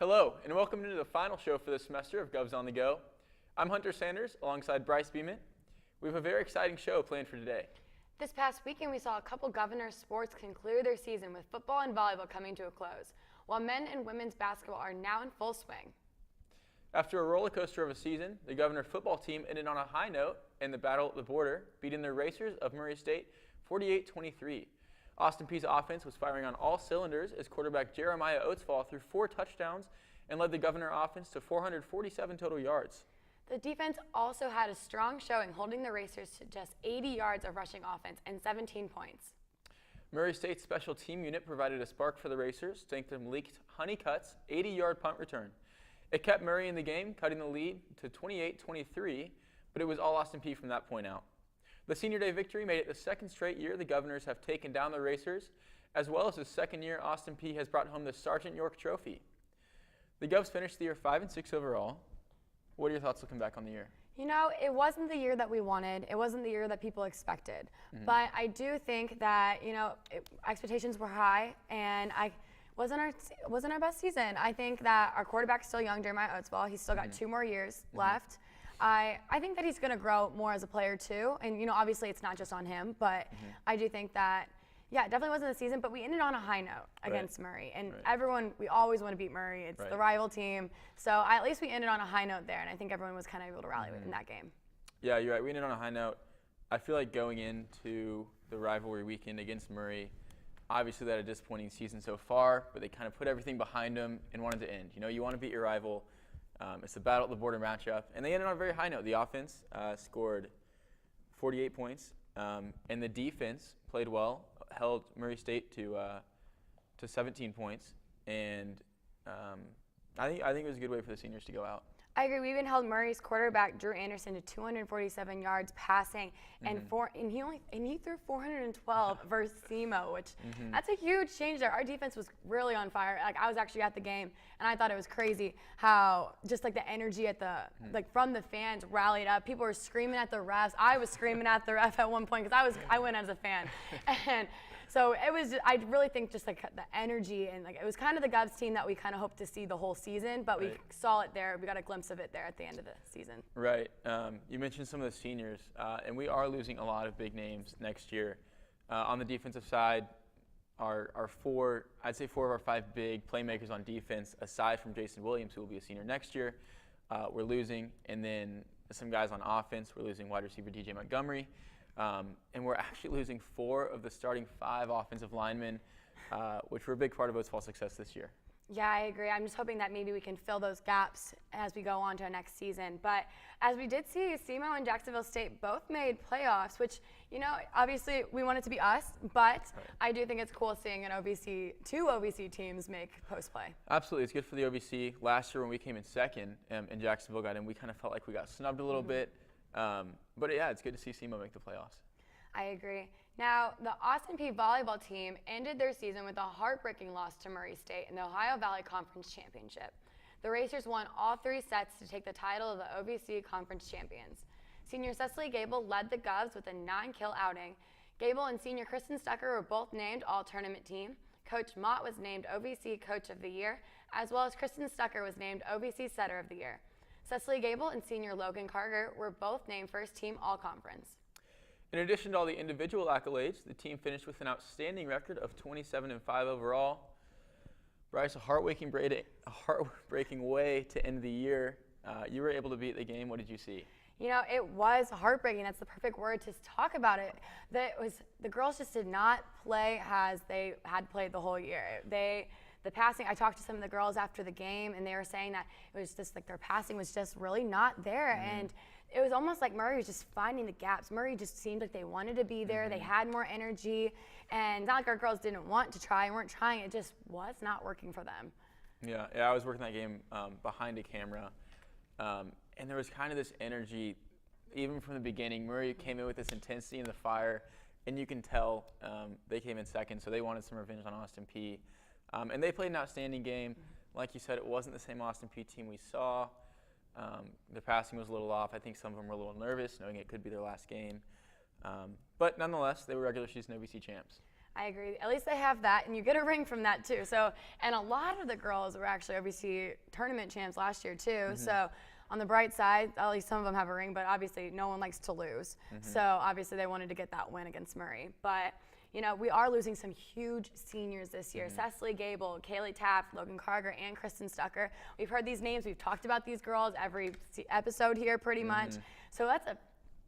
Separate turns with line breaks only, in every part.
Hello, and welcome to the final show for this semester of Govs on the Go. I'm Hunter Sanders, alongside Brice Bement. We have a very exciting show planned for today.
This past weekend, we saw a couple Governors sports conclude their season with football and volleyball coming to a close, while men and women's basketball are now in full swing.
After a roller coaster of a season, the Governor football team ended on a high note in the battle at the border, beating the Racers of Murray State 48-23. Austin Peay's offense was firing on all cylinders as quarterback Jeremiah Oatsfall threw 4 touchdowns and led the Governor offense to 447 total yards.
The defense also had a strong showing, holding the Racers to just 80 yards of rushing offense and 17 points.
Murray State's special team unit provided a spark for the Racers, thanks to Malik Honeycutt's 80-yard punt return. It kept Murray in the game, cutting the lead to 28-23, but it was all Austin Peay from that point out. The Senior Day victory made it the second straight year the Governors have taken down the Racers, as well as the second year Austin Peay has brought home the Sergeant York Trophy. The Govs finished the year 5-6 overall. What are your thoughts looking back on the year?
You know, it wasn't the year that we wanted. It wasn't the year that people expected. But I do think that, expectations were high, and wasn't our best season. I think that our quarterback's still young, Jeremiah Oatsfall. He's still got 2 more years left. I think that he's going to grow more as a player too, and obviously it's not just on him, but I do think that, yeah, it definitely wasn't the season, but we ended on a high note against Murray, and we always want to beat Murray. It's the rival team, so at least we ended on a high note there, and I think everyone was kind of able to rally in that game.
Yeah, you're right. We ended on a high note. I feel like going into the rivalry weekend against Murray, obviously they had a disappointing season so far, but they kind of put everything behind them and wanted to end. You want to beat your rival. It's the battle at the border matchup, and they ended on a very high note. The offense scored 48 points, and the defense played well, held Murray State to 17 points, and I think it was a good way for the seniors to go out.
I agree. We even held Murray's quarterback Drew Anderson to 247 yards passing, and he threw 412 versus SEMO, which that's a huge change there. Our defense was really on fire. Like, I was actually at the game, and I thought it was crazy how just like the energy at the from the fans rallied up. People were screaming at the refs. I was screaming at the ref at one point because I went as a fan, and so it was. I really think just like the energy and it was kind of the Govs team that we kind of hoped to see the whole season, but we saw it there. We got a glimpse of it there at the end of the season.
Right. You mentioned some of the seniors, and we are losing a lot of big names next year. On the defensive side, our 4 of our 5 big playmakers on defense, aside from Jason Williams, who will be a senior next year, we're losing. And then some guys on offense, we're losing wide receiver DJ Montgomery. And we're actually losing 4 of the starting 5 offensive linemen, which were a big part of Oatsfall's success this year.
Yeah, I agree. I'm just hoping that maybe we can fill those gaps as we go on to our next season. But as we did see, SEMO and Jacksonville State both made playoffs, which, obviously we want it to be us, but I do think it's cool seeing two OVC teams make post-play.
Absolutely. It's good for the OVC. Last year when we came in second and Jacksonville got in, we kind of felt like we got snubbed a little bit. But yeah, it's good to see SEMO make the playoffs.
I agree. Now, the Austin Peay volleyball team ended their season with a heartbreaking loss to Murray State in the Ohio Valley Conference Championship. The Racers won all 3 sets to take the title of the OVC Conference Champions. Senior Cecily Gable led the Govs with a 9-kill outing. Gable and senior Kristen Stucker were both named All-Tournament Team. Coach Mott was named OVC Coach of the Year, as well as Kristen Stucker was named OVC Setter of the Year. Cecily Gable and senior Logan Carter were both named First Team All-Conference.
In addition to all the individual accolades, the team finished with an outstanding record of 27-5 overall. Brice, a heartbreaking way to end the year. You were able to be at the game. What did you see?
It was heartbreaking. That's the perfect word to talk about it. The girls just did not play as they had played the whole year. The passing, I talked to some of the girls after the game, and they were saying that it was just like their passing was just really not there. And it was almost like Murray was just finding the gaps. Murray just seemed like they wanted to be there. They had more energy. And not like our girls didn't want to try and weren't trying. It just was not working for them.
Yeah, I was working that game behind a camera. And there was kind of this energy, even from the beginning. Murray came in with this intensity and the fire. And you can tell they came in second, so they wanted some revenge on Austin Peay. And they played an outstanding game. Like you said, it wasn't the same Austin Peay team we saw. The passing was a little off. I think some of them were a little nervous, knowing it could be their last game. But nonetheless, they were regular season OVC champs.
I agree. At least they have that, and you get a ring from that too. So, and a lot of the girls were actually OVC tournament champs last year too. So, on the bright side, at least some of them have a ring, but obviously no one likes to lose. So obviously they wanted to get that win against Murray. But you know, we are losing some huge seniors this year. Cecily Gable, Kaylee Taft, Logan Carger, and Kristen Stucker. We've heard these names. We've talked about these girls every episode here pretty much. So that's a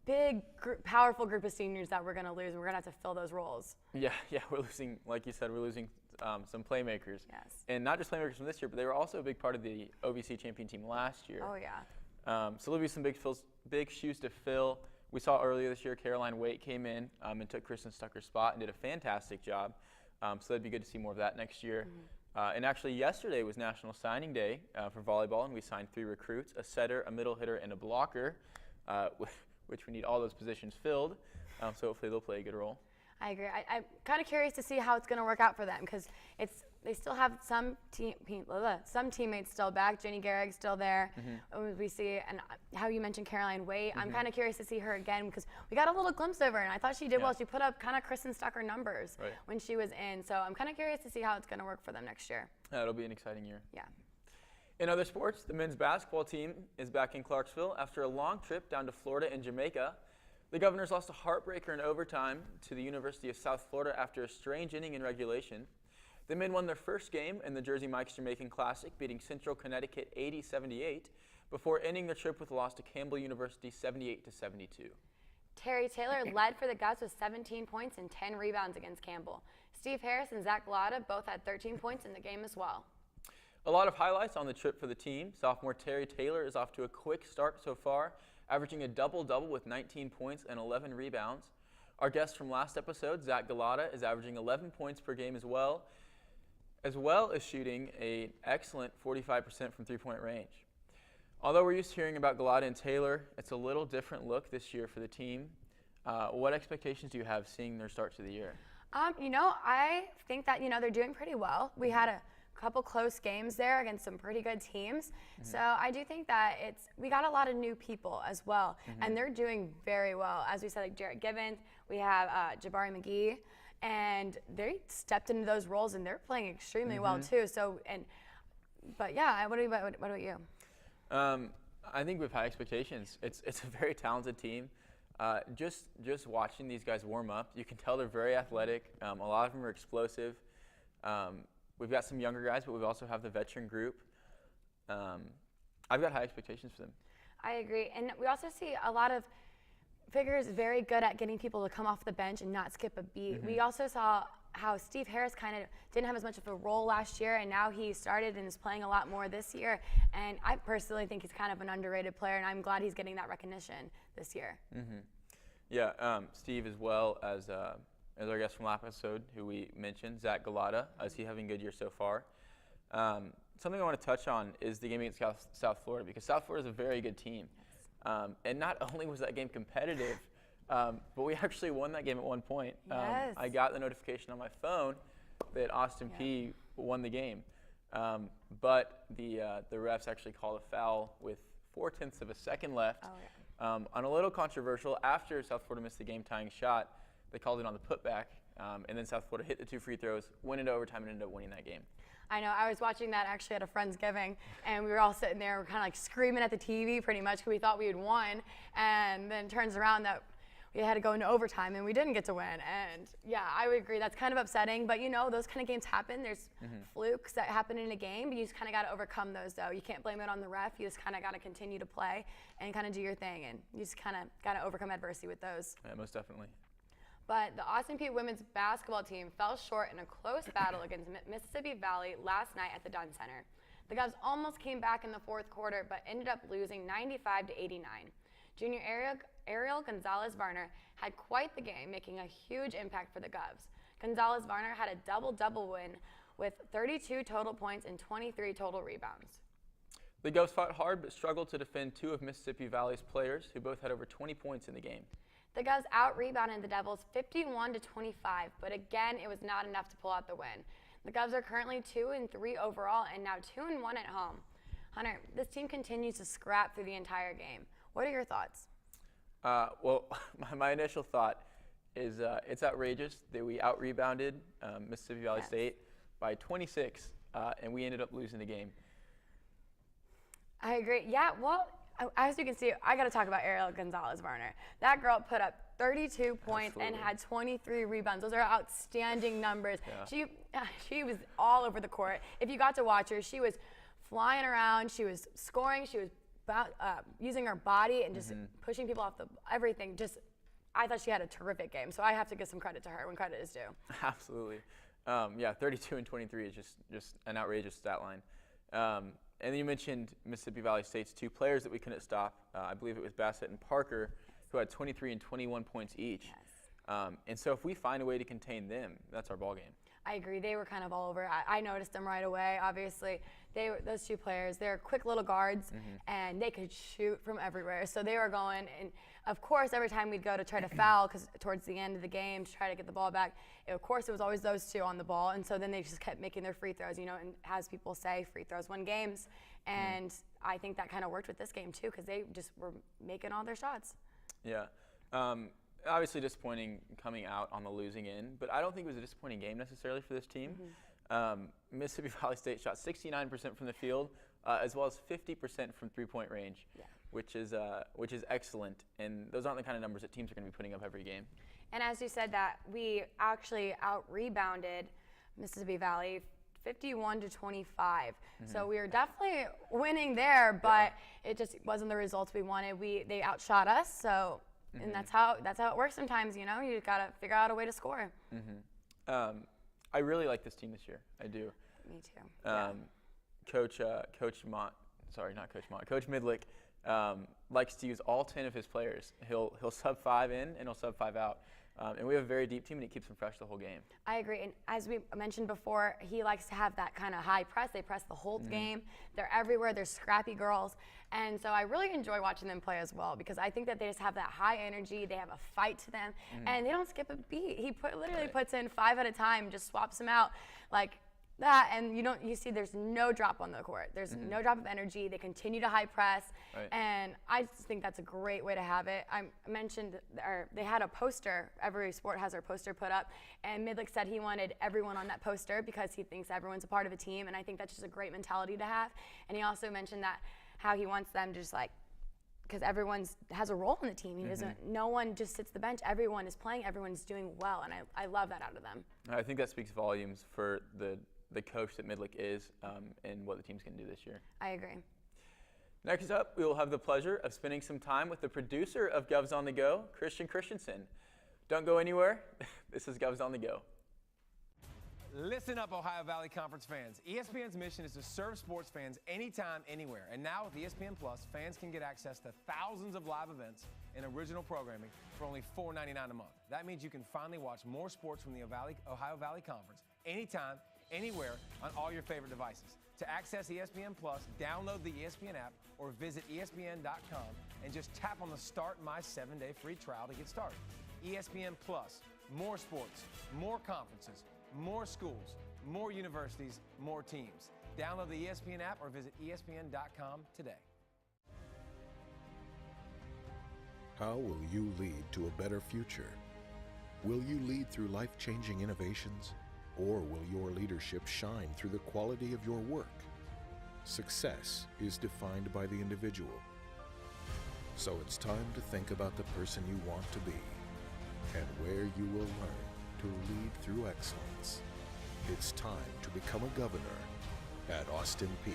big, powerful group of seniors that we're going to lose, and we're going to have to fill those roles.
Yeah, we're losing, like you said, we're losing some playmakers.
Yes.
And not just playmakers from this year, but they were also a big part of the OVC champion team last year.
Oh, yeah.
So there'll be some big shoes to fill. We saw earlier this year Caroline Waite came in and took Kristen Stucker's spot and did a fantastic job. So that'd be good to see more of that next year. And actually yesterday was National Signing Day for volleyball, and we signed 3 recruits, a setter, a middle hitter, and a blocker, which we need all those positions filled. So hopefully they'll play a good role.
I agree. I'm kind of curious to see how it's going to work out for them because they still have some teammates still back. Jenny Gehrig's still there. We see, and how you mentioned Caroline Waite. I'm kind of curious to see her again because we got a little glimpse of her, and I thought she did well. She put up kind of Kristen Stucker numbers when she was in. So I'm kind of curious to see how it's going to work for them next year.
It'll be an exciting year.
Yeah.
In other sports, the men's basketball team is back in Clarksville after a long trip down to Florida and Jamaica. The Governors lost a heartbreaker in overtime to the University of South Florida after a strange inning in regulation. The men won their first game in the Jersey Mike's Jamaican Classic, beating Central Connecticut 80-78, before ending their trip with a loss to Campbell University 78-72.
Terry Taylor led for the Govs with 17 points and 10 rebounds against Campbell. Steve Harris and Zach Galata both had 13 points in the game as well.
A lot of highlights on the trip for the team. Sophomore Terry Taylor is off to a quick start so far, averaging a double-double with 19 points and 11 rebounds. Our guest from last episode, Zach Galata, is averaging 11 points per game as well as shooting an excellent 45% from three-point range. Although we're used to hearing about Galata and Taylor, it's a little different look this year for the team. What expectations do you have seeing their start to the year?
You know, I think that, they're doing pretty well. We had a couple close games there against some pretty good teams. So I do think that we got a lot of new people as well, and they're doing very well. As we said, like Jarrett Gibbons, we have Jabari McGee, and they stepped into those roles and they're playing extremely well too. So, but yeah, what about you?
I think we've high expectations. It's a very talented team. Just watching these guys warm up, you can tell they're very athletic. A lot of them are explosive. We've got some younger guys, but we also have the veteran group. I've got high expectations for them. I
agree. And we also see a lot of figures very good at getting people to come off the bench and not skip a beat. We also saw how Steve Harris kind of didn't have as much of a role last year, and now he started and is playing a lot more this year. And I personally think he's kind of an underrated player, and I'm glad he's getting that recognition this year.
Yeah, Steve, as well as our guest from last episode, who we mentioned, Zach Galata, is he having a good year so far? Something I want to touch on is the game against South Florida, because South Florida is a very good team. And not only was that game competitive, but we actually won that game at one point.
Yes.
I got the notification on my phone that Austin Peay won the game. But the refs actually called a foul with 0.4 of a second left. On a little controversial, after South Florida missed the game-tying shot, they called it on the putback, and then South Florida hit the 2 free throws, went into overtime, and ended up winning that game.
I know. I was watching that actually at a Friendsgiving, and we were all sitting there, we're kind of like screaming at the TV pretty much because we thought we had won, and then it turns around that we had to go into overtime, and we didn't get to win. And yeah, I would agree. That's kind of upsetting, but those kind of games happen. There's flukes that happen in a game, but you just kind of got to overcome those, though. You can't blame it on the ref. You just kind of got to continue to play and kind of do your thing, and you just kind of got to overcome adversity with those.
Yeah, most definitely.
But the Austin Peay women's basketball team fell short in a close battle against Mississippi Valley last night at the Dunn Center. The Govs almost came back in the fourth quarter, but ended up losing 95-89. Junior Ariel Gonzalez-Varner had quite the game, making a huge impact for the Govs. Gonzalez-Varner had a double-double win with 32 total points and 23 total rebounds.
The Govs fought hard but struggled to defend 2 of Mississippi Valley's players, who both had over 20 points in the game.
The Govs out-rebounded the Devils 51-25, but again, it was not enough to pull out the win. The Govs are currently 2-3 overall and now 2-1 at home. Hunter, this team continues to scrap through the entire game. What are your thoughts?
Well, my initial thought, is it's outrageous that we out-rebounded Mississippi Valley State by 26, and we ended up losing the game.
I agree. Yeah, well, as you can see, I got to talk about Ariel Gonzalez-Varner. That girl put up 32 points and had 23 rebounds. Those are outstanding numbers. Yeah. She was all over the court. If you got to watch her, she was flying around. She was scoring. She was using her body and just pushing people off everything. I thought she had a terrific game. So I have to give some credit to her when credit is due.
Absolutely. 32 and 23 is just an outrageous stat line. And then you mentioned Mississippi Valley State's 2 players that we couldn't stop. I believe it was Bassett and Parker, who had 23 and 21 points each. Yes. And so if we find a way to contain them, that's our ball game.
I agree. They were kind of all over. I noticed them right away. Obviously, those 2 players, they're quick little guards, and they could shoot from everywhere. So they were going, and of course, every time we'd go to try to foul, because towards the end of the game, to try to get the ball back, of course, it was always those 2 on the ball. And so then they just kept making their free throws, and as people say, free throws win games. And I think that kind of worked with this game, too, because they just were making all their shots. Yeah.
Obviously disappointing coming out on the losing end, but I don't think it was a disappointing game necessarily for this team. Mississippi Valley State shot 69% from the field, as well as 50% from three-point range, which is excellent. And those aren't the kind of numbers that teams are going to be putting up every game.
And as you said, that we actually out-rebounded Mississippi Valley 51-25. So we were definitely winning there, but it just wasn't the results we wanted. They outshot us, so. And that's how it works sometimes, you gotta figure out a way to score.
I really like this team this year. I do.
Me too.
Coach Migliaccio likes to use all 10 of his players. He'll sub 5 in and he'll sub 5 out. And we have a very deep team, and he keeps them fresh the whole game.
I agree. And as we mentioned before, he likes to have that kind of high press. They press the whole game. They're everywhere. They're scrappy girls. And so I really enjoy watching them play as well, because I think that they just have that high energy. They have a fight to them, and they don't skip a beat. He literally puts in 5 at a time, just swaps them out like that, and you see there's no drop on the court. There's no drop of energy. They continue to high press, and I just think that's a great way to have it. I mentioned, they had a poster. Every sport has their poster put up, and Midlick said he wanted everyone on that poster because he thinks everyone's a part of a team, and I think that's just a great mentality to have. And he also mentioned that how he wants them to just because everyone has a role in the team. He doesn't. No one just sits the bench. Everyone is playing. Everyone's doing well, and I love that out of them.
I think that speaks volumes for the coach that Midlick is, and what the team's going to do this year.
I agree.
Next up, we will have the pleasure of spending some time with the producer of Govs on the Go, Christenson. Don't go anywhere. This is Govs on the Go.
Listen up, Ohio Valley Conference fans. ESPN's mission is to serve sports fans anytime, anywhere. And now with ESPN Plus, fans can get access to thousands of live events and original programming for only $4.99 a month. That means you can finally watch more sports from the Ohio Valley Conference anytime, anywhere on all your favorite devices. To access ESPN Plus, download the ESPN app or visit ESPN.com and just tap on the Start My 7-Day free trial to get started. ESPN Plus, more sports, more conferences, more schools, more universities, more teams. Download the ESPN app or visit ESPN.com today.
How will you lead to a better future? Will you lead through life-changing innovations? Or will your leadership shine through the quality of your work? Success is defined by the individual. So it's time to think about the person you want to be and where you will learn to lead through excellence. It's time to become a governor at Austin Peay.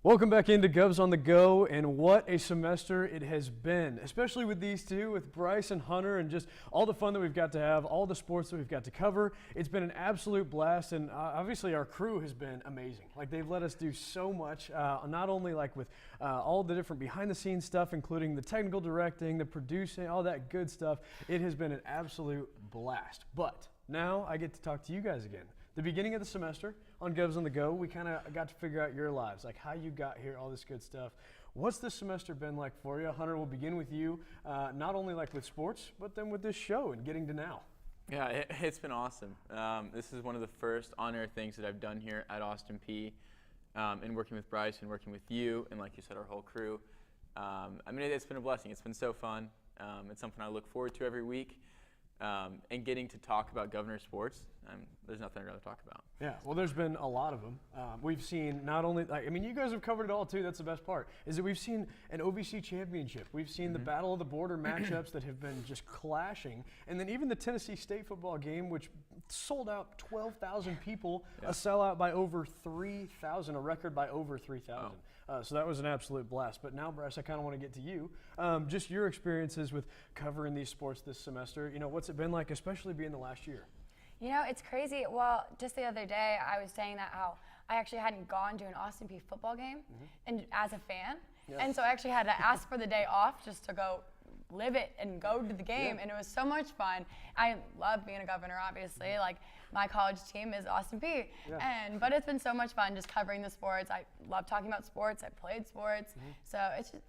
Welcome back into Govs on the Go, and what a semester it has been, especially with these two, with Brice and Hunter, and just all the fun that we've got to have, all the sports that we've got to cover. It's been an absolute blast, and obviously our crew has been amazing. Like, they've let us do so much, not only like with all the different behind-the-scenes stuff, including the technical directing, the producing, all that good stuff. It has been an absolute blast. But now I get to talk to you guys again. The beginning of the semester on Govs on the Go, we kind of got to figure out your lives, like how you got here, all this good stuff. What's this semester been like for you? Hunter, we'll begin with you, not only like with sports, but then with this show and getting to now.
Yeah, it's been awesome. This is one of the first on-air things that I've done here at Austin Peay, and working with Brice and working with you, and like you said, our whole crew. I mean, it's been a blessing. It's been so fun. It's something I look forward to every week. And getting to talk about Governor sports, there's nothing I'd rather talk about.
Yeah, well, there's been a lot of them. We've seen not only, like, I mean, you guys have covered it all too. That's the best part, is that we've seen an OVC championship. We've seen the Battle of the Border matchups that have been just clashing. And then even the Tennessee State football game, which sold out 12,000 people, a sellout by over 3,000, a record by over 3,000. So that was an absolute blast. But now, Brice, I kind of want to get to you. Just your experiences with covering these sports this semester. You know, what's it been like, especially being the last year?
You know, it's crazy. Well, just the other day, I was saying that how I actually hadn't gone to an Austin Peay football game and as a fan. And so I actually had to ask for the day off just to go live it and go to the game, and it was so much fun. I love being a Governor, obviously. Like, my college team is Austin Peay, but it's been so much fun just covering the sports. I love talking about sports. I played sports, so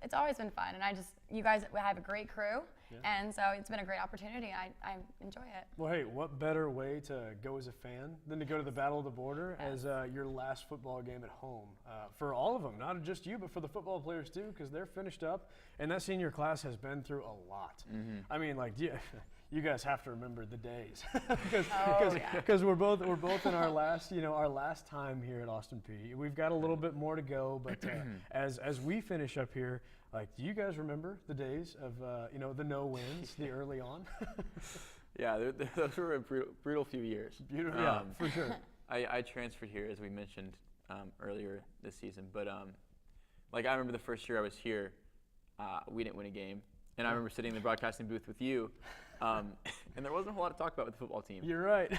it's always been fun. And you guys have a great crew, and so it's been a great opportunity. I enjoy it.
Well, hey, what better way to go as a fan than to go to the Battle of the Border as your last football game at home for all of them, not just you, but for the football players too, because they're finished up, and that senior class has been through a lot. I mean, like, you guys have to remember the days, because we're both in our last time here at Austin Peay. We've got a little bit more to go, but as we finish up here, like, do you guys remember the days of the no wins, the early on?
Yeah, those were a brutal few years.
Beautiful, yeah, for sure.
I transferred here, as we mentioned earlier this season, but like, I remember the first year I was here, we didn't win a game. And I remember sitting in the broadcasting booth with you, and there wasn't a whole lot to talk about with the football team.
You're right.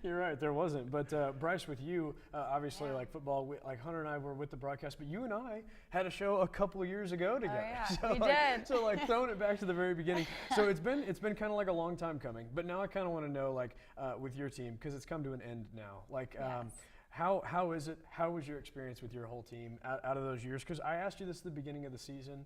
You're right, there wasn't. But Brice, with you, obviously, like football, like Hunter and I were with the broadcast, but you and I had a show a couple of years ago together.
Oh, yeah,
so
we
did. So, like, throwing it back to the very beginning. So it's been kind of like a long time coming. But now I kind of want to know, like, with your team, because it's come to an end now. Like, how is it? How was your experience with your whole team out of those years? Because I asked you this at the beginning of the season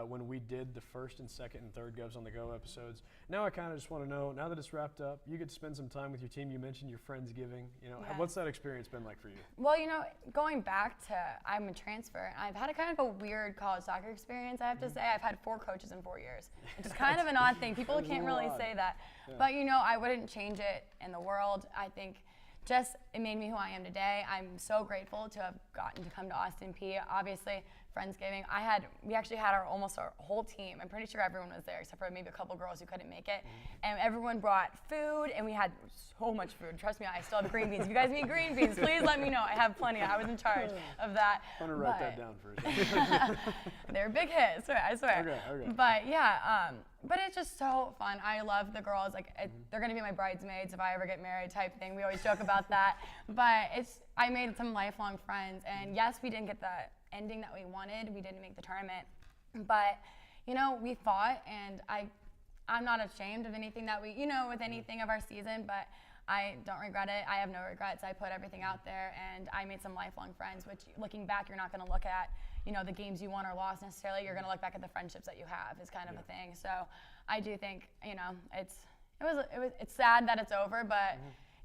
when we did the first and second and third Govs on the Go episodes. Now I kind of just want to know, now that it's wrapped up, you get to spend some time with your team. You mentioned your Friendsgiving. You know, what's that experience been like for you?
Well, you know, going back to, I'm a transfer, I've had a kind of a weird college soccer experience, I have to say. I've had 4 coaches in 4 years, which is kind of an odd thing. People can't really say that. But, you know, I wouldn't change it in the world. I think just it made me who I am today. I'm so grateful to have gotten to come to Austin Peay. Obviously, Friendsgiving. We actually had almost our whole team. I'm pretty sure everyone was there except for maybe a couple girls who couldn't make it. And everyone brought food, and we had so much food. Trust me, I still have green beans. If you guys need green beans, please let me know. I have plenty. I was in charge of that.
I'm gonna write that down for a second.
They're big hits, I swear.
Okay.
But yeah, but it's just so fun. I love the girls. Like, they're gonna be my bridesmaids if I ever get married, type thing. We always joke about that. But I made some lifelong friends, and yes, we didn't get the ending that we wanted. We didn't make the tournament, but you know, we fought, and I'm not ashamed of anything that with anything of our season, but I don't regret it. I have no regrets. I put everything out there, and I made some lifelong friends, which, looking back, you're not going to look at, the games you won or lost necessarily. You're going to look back at the friendships that you have, is kind of a thing. So I do think, it's sad that it's over, but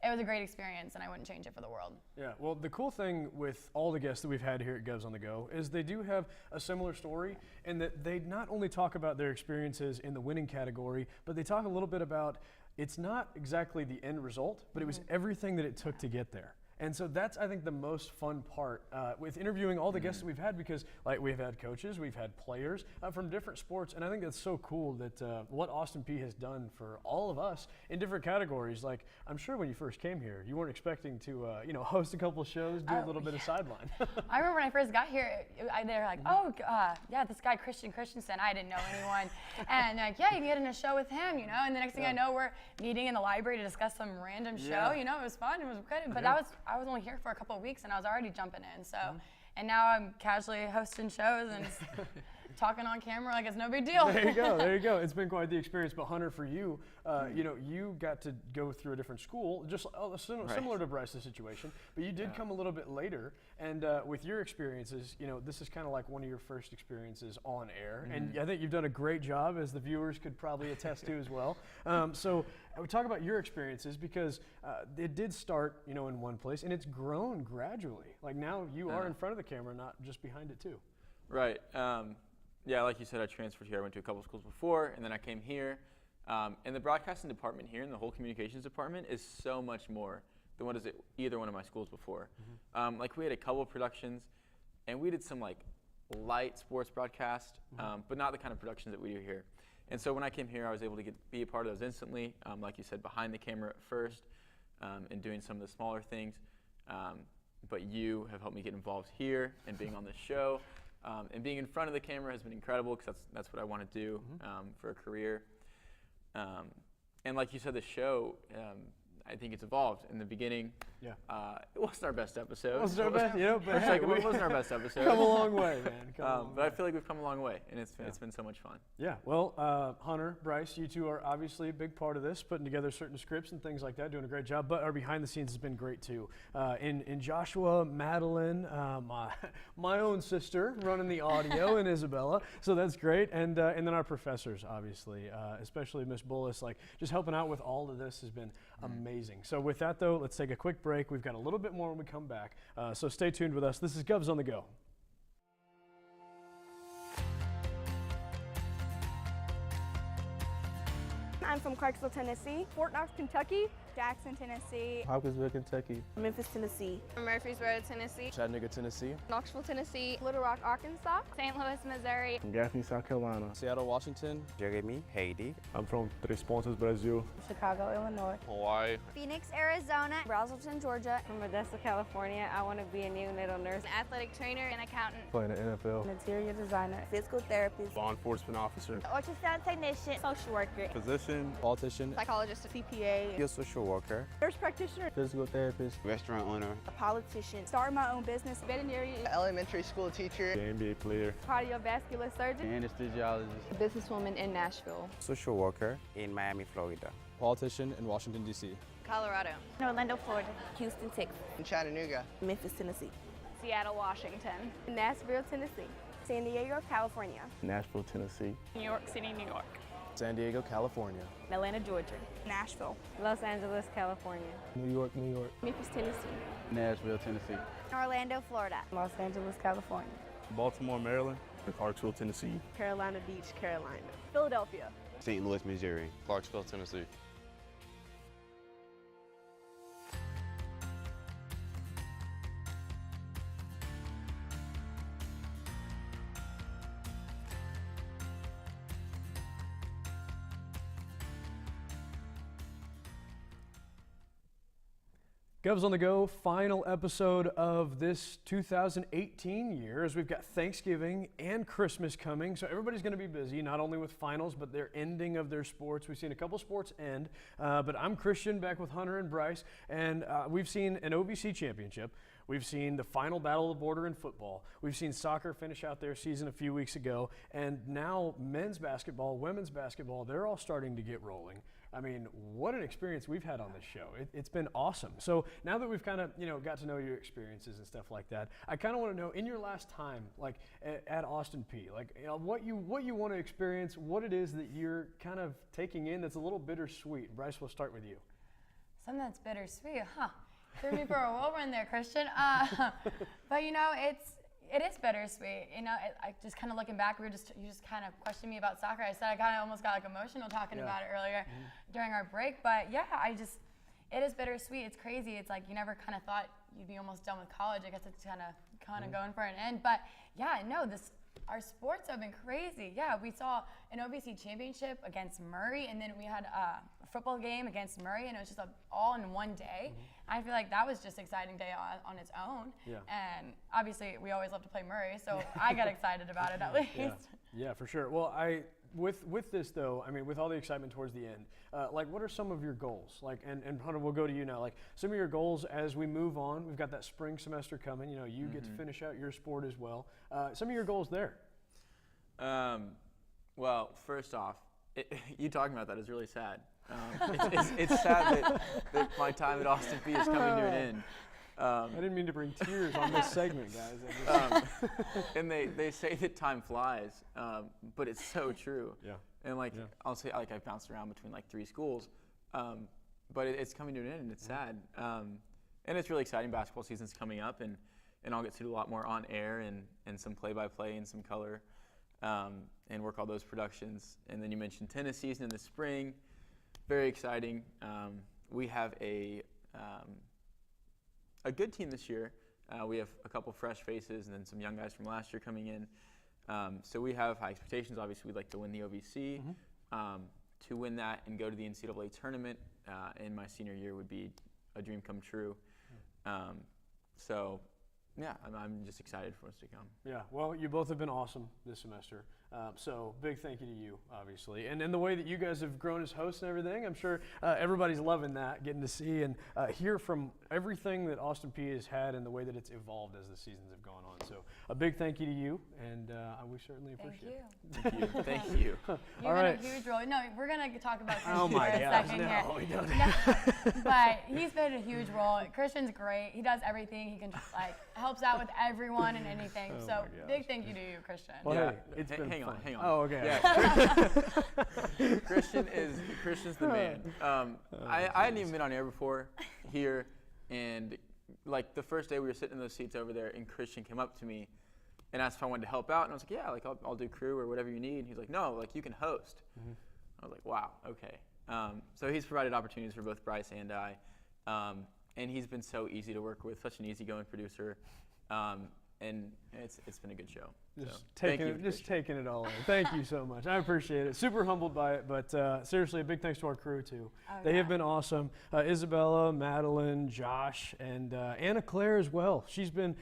it was a great experience, and I wouldn't change it for the world.
Yeah, well, the cool thing with all the guests that we've had here at Govs on the Go is they do have a similar story, in that they not only talk about their experiences in the winning category, but they talk a little bit about, it's not exactly the end result, but it was everything that it took to get there. And so that's, I think, the most fun part with interviewing all the guests that we've had, because like we've had coaches, we've had players from different sports, and I think that's so cool that what Austin Peay has done for all of us in different categories. Like, I'm sure when you first came here, you weren't expecting to, host a couple of shows, do a little bit of sideline.
I remember when I first got here, they were like, oh, yeah, this guy Christenson, I didn't know anyone. And like, yeah, you can get in a show with him, and the next thing I know, we're meeting in the library to discuss some random show, it was fun, it was good. But I was only here for a couple of weeks and I was already jumping in, so. And now I'm casually hosting shows and talking on camera like it's no big deal.
There you go. It's been quite the experience. But Hunter, for you, you got to go through a different school, just similar to Brice's situation, but you did come a little bit later. And with your experiences, this is kind of like one of your first experiences on air. And I think you've done a great job, as the viewers could probably attest to as well. So I would talk about your experiences, because it did start, in one place, and it's grown gradually. Like now you are in front of the camera, not just behind it too.
Right. Yeah, like you said, I transferred here. I went to a couple schools before, and then I came here. And the broadcasting department here and the whole communications department is so much more than what is at either one of my schools before. Like we had a couple of productions, and we did some like light sports broadcast, but not the kind of productions that we do here. And so when I came here, I was able to be a part of those instantly. Like you said, behind the camera at first, and doing some of the smaller things. But you have helped me get involved here and being on the show. And being in front of the camera has been incredible, because that's what I want to do for a career. And like you said, the show, I think it's evolved. In the beginning, it wasn't our best episode.
It wasn't our best, but hey,
it wasn't our best episode.
Come a long way, man.
But I feel like we've come a long way, and it's been so much fun.
Yeah, well, Hunter, Brice, you two are obviously a big part of this, putting together certain scripts and things like that, doing a great job, but our behind the scenes has been great too. In Joshua, Madelon, my own sister running the audio, and Isabella, so that's great, and then our professors, obviously, especially Miss Bullis, like just helping out with all of this has been amazing. So with that though, let's take a quick break. We've got a little bit more when we come back, so stay tuned with us. This is Govs on the Go.
I'm from Clarksville, Tennessee. Fort Knox, Kentucky. Jackson, Tennessee.
Hopkinsville, Kentucky.
Memphis, Tennessee.
Murfreesboro, Tennessee.
Chattanooga, Tennessee.
Knoxville, Tennessee.
Little Rock, Arkansas.
St. Louis, Missouri.
From Gaffney, South Carolina.
Seattle, Washington.
Jeremy, Haiti.
I'm from Três Pontas, Brazil.
Chicago, Illinois.
Hawaii.
Phoenix, Arizona. Brazelton, Georgia.
From Odessa, California. I want to be a neonatal nurse.
An athletic trainer and accountant.
Playing the NFL.
Interior designer. Physical therapist.
Law enforcement officer.
Ultrasound technician. Social worker.
Physician.
Politician.
Psychologist.
CPA.
Your social worker.
Nurse practitioner.
Physical therapist.
Restaurant owner.
A politician. Start my own business. Veterinarian.
Elementary school teacher.
NBA player.
Cardiovascular surgeon.
Anesthesiologist.
Businesswoman in Nashville.
Social worker in Miami, Florida.
Politician in Washington, D.C.
Colorado.
Orlando, Florida. Houston, Texas.
In Chattanooga.
Memphis, Tennessee.
Seattle, Washington.
Nashville, Tennessee. San Diego, California.
Nashville, Tennessee.
New York City, New York.
San Diego, California.
Atlanta, Georgia. Nashville.
Los Angeles, California.
New York, New York.
Memphis, Tennessee.
Nashville, Tennessee.
Orlando, Florida.
Los Angeles, California.
Baltimore, Maryland. Clarksville, Tennessee.
Carolina Beach, Carolina. Philadelphia.
St. Louis, Missouri.
Clarksville, Tennessee.
Govs on the Go, final episode of this 2018 year, as we've got Thanksgiving and Christmas coming, so everybody's going to be busy, not only with finals, but their ending of their sports. We've seen a couple sports end, but I'm Christian, back with Hunter and Brice, and we've seen an OVC championship. We've seen the final battle of the border in football. We've seen soccer finish out their season a few weeks ago, and now men's basketball, women's basketball, they're all starting to get rolling. I mean, what an experience we've had on this show. It's been awesome. So now that we've kind of, got to know your experiences and stuff like that, I kind of want to know, in your last time, like at Austin Peay, like what you want to experience, what it is that you're kind of taking in that's a little bittersweet. Brice, we'll start with you.
Something that's bittersweet, huh? Threw me for a whirlwind there, Christian. But it is bittersweet. I just kind of looking back, you just kind of questioned me about soccer. I said I kind of almost got like emotional talking about it earlier during our break. But yeah, it is bittersweet. It's crazy. It's like you never kind of thought you'd be almost done with college. I guess it's kind of going for an end. But yeah, no, our sports have been crazy. Yeah, we saw an OVC championship against Murray, and then we had a football game against Murray, and it was just all in one day. I feel like that was just an exciting day on its own.
Yeah.
And obviously, we always love to play Murray, so I got excited about it at least.
Yeah, for sure. Well, with this though, I mean, with all the excitement towards the end, like, what are some of your goals? Like, and Hunter, we'll go to you now. Like, some of your goals as we move on. We've got that spring semester coming. You know, you get to finish out your sport as well. Some of your goals there.
Well, first off, you talking about that is really sad. It's sad that my time at Austin Peay is coming to an end.
I didn't mean to bring tears on this segment, guys.
And they say that time flies, but it's so true.
Yeah.
And I'll say, like, I've bounced around between like 3 schools, but it's coming to an end, and it's sad. And it's really exciting. Basketball season's coming up, and I'll get to do a lot more on air and some play-by-play and some color, and work all those productions. And then you mentioned tennis season in the spring. Very exciting. We have a good team this year. We have a couple fresh faces and then some young guys from last year coming in. So we have high expectations. Obviously, we'd like to win the OVC. To win that and go to the NCAA tournament in my senior year would be a dream come true. So, yeah, I'm just excited for what's to come.
Yeah, well, you both have been awesome this semester. So big thank you to you, obviously. And in the way that you guys have grown as hosts and everything, I'm sure everybody's loving that, getting to see and hear from everything that Austin Peay has had and the way that it's evolved as the seasons have gone on. So a big thank you to you, and we certainly appreciate it.
Thank you. Thank you.
You've been a huge role. No, we're going to talk about Christian
for
a second here.
We don't.
But he's been a huge role. Christian's great. He does everything. He can helps out with everyone and anything. So big thank you to you, Christian.
Well,
Yeah.
hey, it's been
hang
fun.
on, hang on.
Oh, okay.
Yeah. Christian's the man. I hadn't even been on air before here, and like the first day we were sitting in those seats over there, and Christian came up to me and asked if I wanted to help out, and I was like, yeah, like I'll do crew or whatever you need. And he's like, no, like you can host. I was like, wow, okay. So he's provided opportunities for both Brice and I, and he's been so easy to work with, such an easygoing producer. And it's been a good show.
Just taking it all in. Thank you so much. I appreciate it. Super humbled by it, but seriously, a big thanks to our crew too. They have been awesome. Isabella, Madelon, Josh, and Anna Claire as well. She's been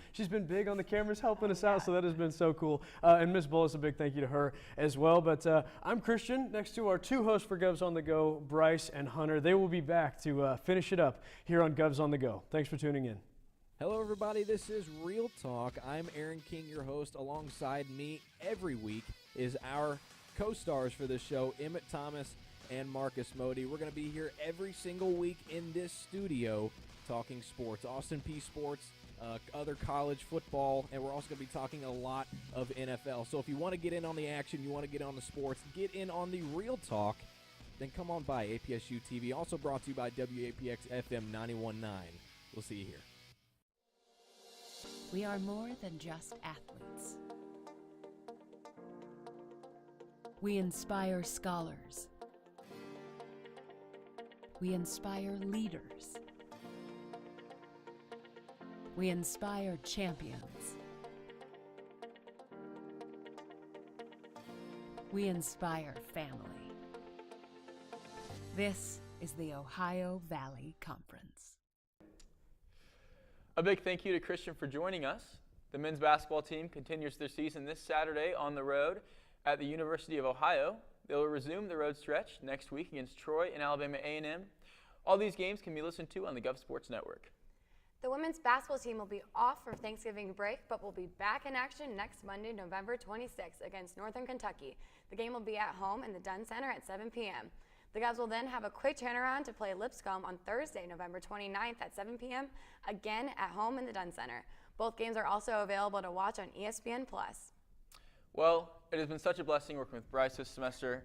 big on the cameras, helping us out, so that has been so cool. And Miss Bullis, a big thank you to her as well. But I'm Christian, next to our 2 hosts for Govs on the Go, Brice and Hunter. They will be back to finish it up here on Govs on the Go. Thanks for tuning in.
Hello, everybody. This is Real Talk. I'm Aaron King, your host. Alongside me every week is our co-stars for this show, Emmett Thomas and Marcus Modi. We're going to be here every single week in this studio talking sports, Austin Peay sports, other college football, and we're also going to be talking a lot of NFL. So if you want to get in on the action, you want to get on the sports, get in on the Real Talk, then come on by APSU-TV. Also brought to you by WAPX FM 91.9. We'll see you here.
We are more than just athletes. We inspire scholars. We inspire leaders. We inspire champions. We inspire family. This is the Ohio Valley Conference.
A big thank you to Christian for joining us. The men's basketball team continues their season this Saturday on the road at the University of Ohio. They will resume the road stretch next week against Troy and Alabama A&M. All these games can be listened to on the Govs Sports Network.
The women's basketball team will be off for Thanksgiving break, but will be back in action next Monday, November 26th against Northern Kentucky. The game will be at home in the Dunn Center at 7 p.m. The Govs will then have a quick turnaround to play Lipscomb on Thursday, November 29th at 7 p.m., again at home in the Dunn Center. Both games are also available to watch on ESPN+.
Well, it has been such a blessing working with Brice this semester.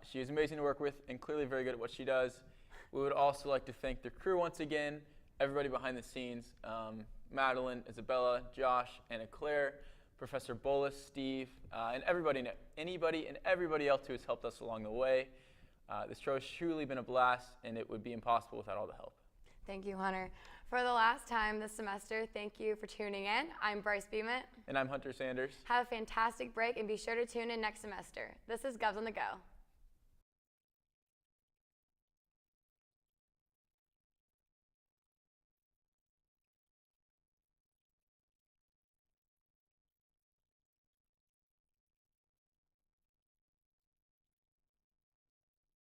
She is amazing to work with and clearly very good at what she does. We would also like to thank the crew once again, everybody behind the scenes, Madelon, Isabella, Josh, Anna Claire, Professor Bullis, Steve, and anybody and everybody else who has helped us along the way. This show has truly been a blast, and it would be impossible without all the help.
Thank you, Hunter. For the last time this semester, thank you for tuning in. I'm Brice Bement.
And I'm Hunter Sanders.
Have a fantastic break, and be sure to tune in next semester. This is Govs on the Go.